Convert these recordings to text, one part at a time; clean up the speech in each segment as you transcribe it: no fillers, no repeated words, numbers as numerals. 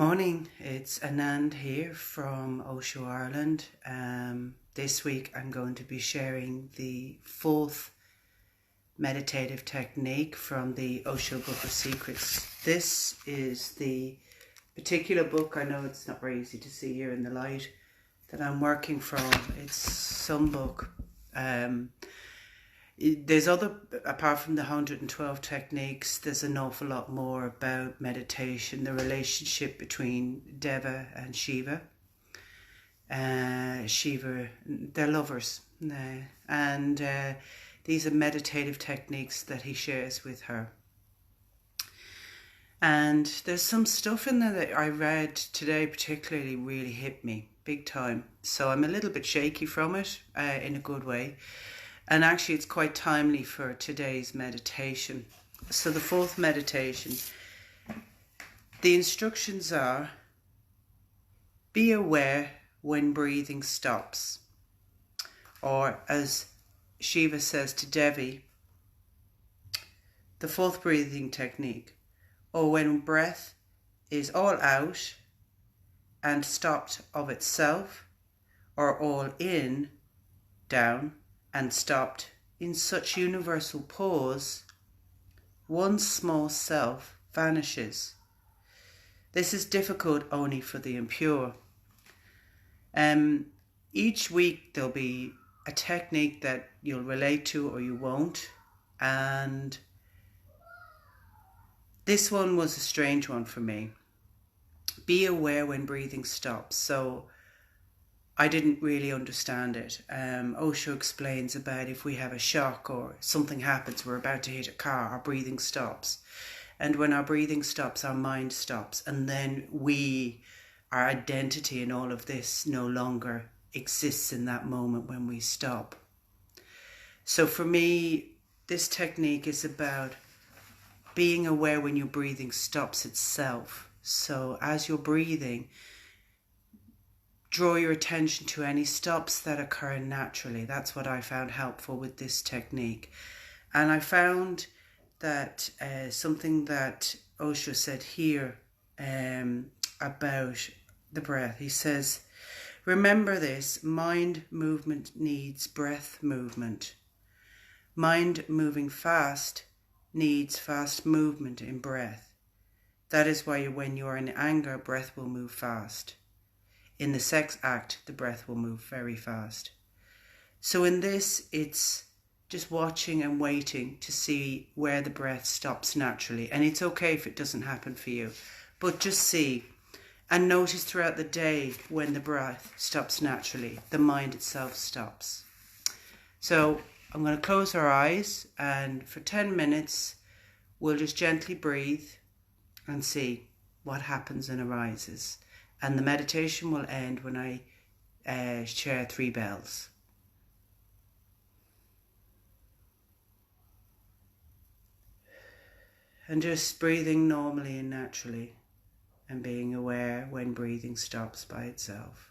Morning, it's Anand here from Osho, Ireland. This week I'm going to be sharing the fourth meditative technique from the Osho Book of Secrets. This is the particular book, I know it's not very easy to see here in the light, that I'm working from. It's some book. There's other, apart from the 112 techniques, there's an awful lot more about meditation, the relationship between Deva and Shiva. Shiva, they're lovers. And these are meditative techniques that he shares with her. And there's some stuff in there that I read today particularly really hit me big time. So I'm a little bit shaky from it in a good way. And actually it's quite timely for today's meditation. So the fourth meditation, the instructions are, be aware when breathing stops. Or as Shiva says to Devi, the fourth breathing technique, or when breath is all out and stopped of itself, or all in, down, and stopped in such universal pause, one small self vanishes. This is difficult only for the impure. Each week there'll be a technique that you'll relate to or you won't, and this one was a strange one for me. Be aware when breathing stops. So I didn't really understand it. Osho explains about if we have a shock or something happens, we're about to hit a car, our breathing stops. And when our breathing stops, our mind stops. And then our identity and all of this no longer exists in that moment when we stop. So for me, this technique is about being aware when your breathing stops itself. So as you're breathing, draw your attention to any stops that occur naturally. That's what I found helpful with this technique. And I found that something that Osho said here about the breath. He says, remember this, mind movement needs breath movement. Mind moving fast needs fast movement in breath. That is why when you are in anger, breath will move fast. In the sex act, the breath will move very fast. So in this, it's just watching and waiting to see where the breath stops naturally. And it's okay if it doesn't happen for you, but just see and notice throughout the day when the breath stops naturally, the mind itself stops. So I'm going to close our eyes, and for 10 minutes, we'll just gently breathe and see what happens and arises. And the meditation will end when I share 3 bells. And just breathing normally and naturally, and being aware when breathing stops by itself.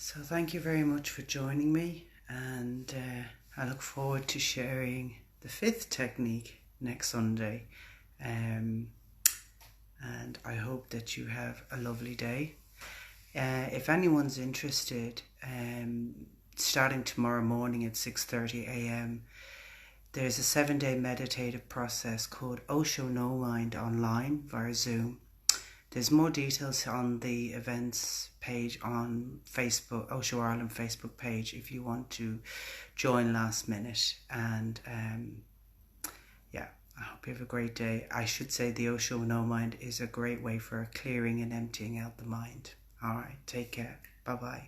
So thank you very much for joining me, and I look forward to sharing the 5th technique next Sunday. And I hope that you have a lovely day. If anyone's interested, starting tomorrow morning at 6:30 a.m, there's a 7-day meditative process called Osho No Mind online via Zoom. There's more details on the events page on Facebook, Osho Ireland Facebook page, if you want to join last minute. And yeah, I hope you have a great day. I should say the Osho No Mind is a great way for clearing and emptying out the mind. All right, take care. Bye-bye.